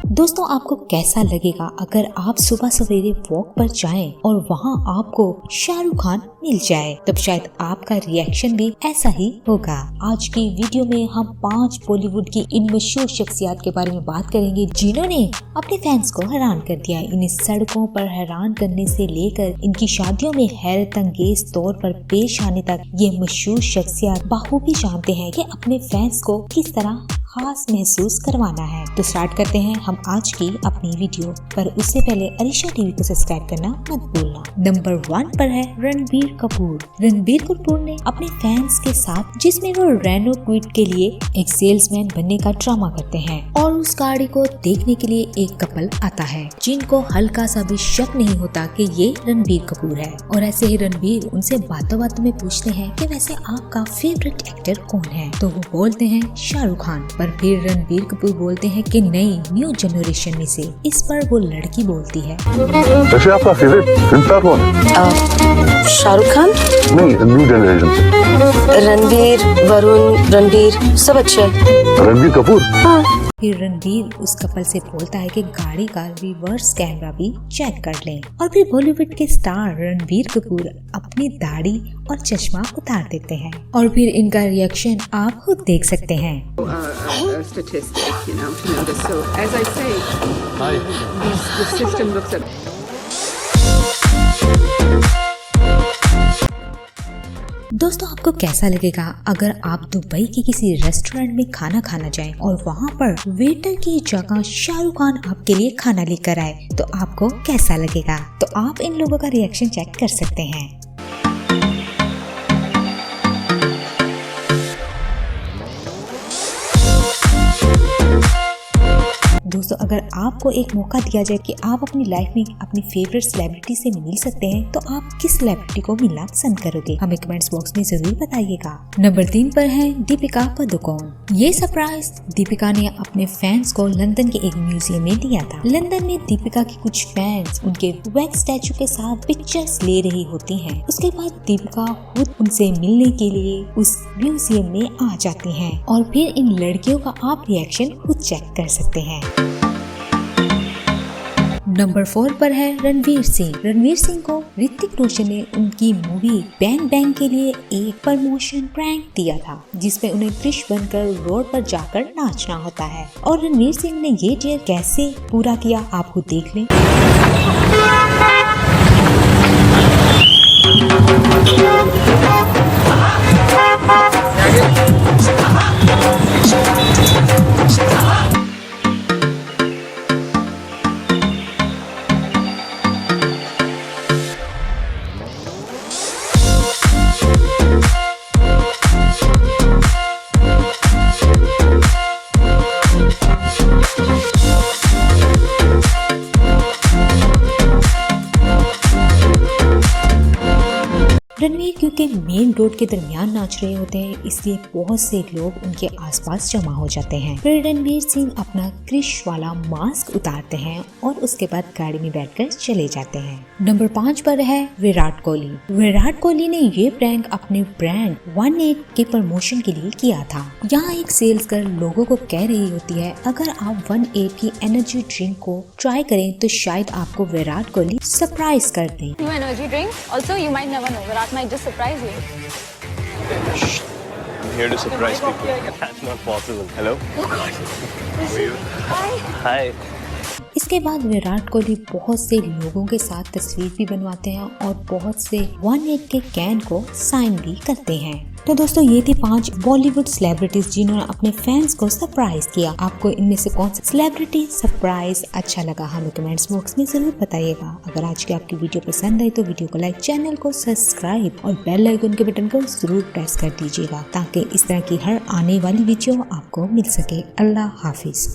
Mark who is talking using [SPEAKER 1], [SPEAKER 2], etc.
[SPEAKER 1] दोस्तों आपको कैसा लगेगा अगर आप सुबह सवेरे वॉक पर जाएं और वहां आपको शाहरुख खान मिल जाए? तब शायद आपका रिएक्शन भी ऐसा ही होगा। आज की वीडियो में हम 5 बॉलीवुड की इन मशहूर शख्सियत के बारे में बात करेंगे जिन्होंने अपने फैंस को हैरान कर दिया। इन्हें सड़कों पर हैरान करने से लेकर इनकी शादियों में हैरत अंगेज तौर पर पेश आने तक ये मशहूर शख्सियत बखूबी जानते हैं कि अपने फैंस को किस तरह खास महसूस करवाना है। तो स्टार्ट करते हैं हम आज की अपनी वीडियो, पर उससे पहले अरीशा टीवी को सब्सक्राइब करना मत भूलना। नंबर 1 पर है रणबीर कपूर। रणबीर कपूर ने अपने फैंस के साथ, जिसमें वो रेनो क्विड के लिए एक सेल्समैन बनने का ड्रामा करते हैं और उस गाड़ी को देखने के लिए एक कपल आता है जिनको हल्का सा भी शक नहीं होता कि ये रणबीर कपूर है। और ऐसे ही रणबीर उनसे बातों बातों में पूछते हैं कि वैसे आपका फेवरेट एक्टर कौन है? तो वो बोलते हैं शाहरुख खान। पर फिर रणबीर कपूर बोलते हैं कि नई न्यू जनरेशन में से। इस पर वो लड़की बोलती है,
[SPEAKER 2] वैसे आपका फेवरेट फिल्म स्टार कौन है?
[SPEAKER 3] शाहरुख खान
[SPEAKER 2] नहीं, न्यू जनरेशन से।
[SPEAKER 3] रणबीर, वरुण, रणबीर सब अच्छे हैं।
[SPEAKER 2] रणबीर कपूर।
[SPEAKER 3] हाँ।
[SPEAKER 1] फिर रणबीर उस कपल से बोलता है कि गाड़ी का रिवर्स कैमरा भी चेक कर लें। और फिर बॉलीवुड के स्टार रणबीर कपूर अपनी दाढ़ी और चश्मा उतार देते हैं और फिर इनका रिएक्शन आप खुद देख सकते हैं।
[SPEAKER 4] Statistic, you know, to know this. So, as I say, the system looks at.
[SPEAKER 1] दोस्तों आपको कैसा लगेगा अगर आप दुबई के किसी रेस्टोरेंट में खाना खाना जाएं और वहां पर वेटर की जगह शाहरुख खान आपके लिए खाना लेकर आए? तो आपको कैसा लगेगा? तो आप इन लोगों का रिएक्शन चेक कर सकते हैं। दोस्तों अगर आपको एक मौका दिया जाए कि आप अपनी लाइफ में अपनी फेवरेट सेलिब्रिटी से मिल सकते हैं, तो आप किस सेलिब्रिटी को मिलना पसंद करोगे? हमें कमेंट्स बॉक्स में जरूर बताइएगा। नंबर 3 पर है दीपिका पादुकोण। ये सरप्राइज दीपिका ने अपने फैंस को लंदन के एक म्यूजियम में दिया था। लंदन में दीपिका की कुछ फैंस उनके वैक्स स्टैचू के साथ पिक्चर्स ले रही होती हैं। उसके बाद दीपिका खुद उनसे मिलने के लिए उस म्यूजियम में आ जाती हैं और फिर इन लड़कियों का आप रिएक्शन खुद चेक कर सकते हैं। नंबर 4 पर है रणवीर सिंह। रणवीर सिंह को ऋतिक रोशन ने उनकी मूवी बैंग बैंग के लिए एक प्रमोशन प्रैंक दिया था जिसमें उन्हें क्रिश बनकर रोड पर जाकर नाचना होता है। और रणवीर सिंह ने ये डेयर कैसे पूरा किया आप खुद देख लें। रणवीर क्योंकि मेन रोड के दरमियान नाच रहे होते हैं, इसलिए बहुत से लोग उनके आसपास जमा हो जाते हैं। फिर रणवीर सिंह अपना क्रिश वाला मास्क उतारते हैं और उसके बाद गाड़ी में बैठकर चले जाते हैं। नंबर 5 पर है विराट कोहली। विराट कोहली ने ये प्रैंक अपने ब्रांड 18 के प्रमोशन के लिए किया था। यहाँ एक सेल्स गर्ल लोगों को कह रही होती है अगर आप 18 की एनर्जी ड्रिंक को ट्राई करें तो शायद आपको विराट कोहली सरप्राइज कर दें।
[SPEAKER 5] New energy drink. Also, you might never know. Virat might just surprise you.
[SPEAKER 6] I'm here to surprise people. That's not possible. Hello?
[SPEAKER 5] Oh God.
[SPEAKER 6] How are you?
[SPEAKER 5] Hi.
[SPEAKER 6] Hi.
[SPEAKER 1] इसके बाद विराट कोहली बहुत से लोगों के साथ तस्वीर भी बनवाते हैं और बहुत से 18 के कैन को साइन भी करते हैं। तो दोस्तों ये थी 5 बॉलीवुड सेलिब्रिटीज जिन्होंने अपने फैंस को सरप्राइज किया। आपको इनमें से कौन सा सेलिब्रिटी सरप्राइज अच्छा लगा हमें कमेंट्स बॉक्स में जरूर बताइएगा। अगर आज की आपकी वीडियो पसंद आई तो वीडियो को लाइक, चैनल को सब्सक्राइब और बेल आइकन के बटन को जरूर प्रेस कर दीजिएगा ताकि इस तरह की हर आने वाली वीडियो आपको मिल सके। अल्लाह हाफिज।